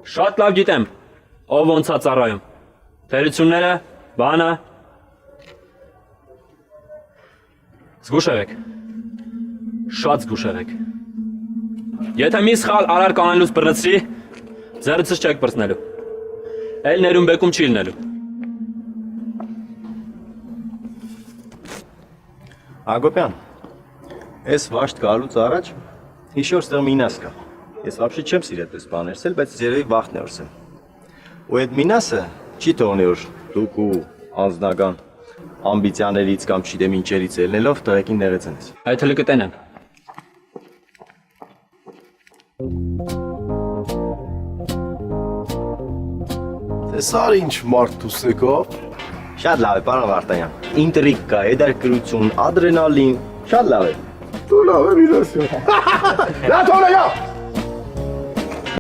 Շատ լավ գիտեմ, ով ոնց է ծառայում։ Թերությունները, բանը։ Զգուշ եղեք։ Շատ զգուշ եղեք։ Եթե մի սխալ արար կանելուց բռնցրի, ձեռքս չեք բռնելու։ Էլ ներում բեկում չի լինելու։ Հակոբյան, ես վաշտ գալուց առաջ հիշոր ստեղ մինաս կա։ Ես вообще չեմ սիրել այդպես բաներ ասել, բայց երևի վախն է որսեմ։ Ու այդ մինասը չի թողնի որ դուք ու անձնական ամբիցիաներից կամ չգիտեմ ինչերից ելնելով տղեկին նեղեցնես։ Այդ հլը կտենեմ։ Տեսար ինչ մարդ դուսեկով։ Շատ լավ է, պարոն Վարդանյան։ Ինտրիգ կա, հետաքրքրություն, ադրենալին, շատ լավ է։ Դու լավ է մինասը։ Դա թողնա,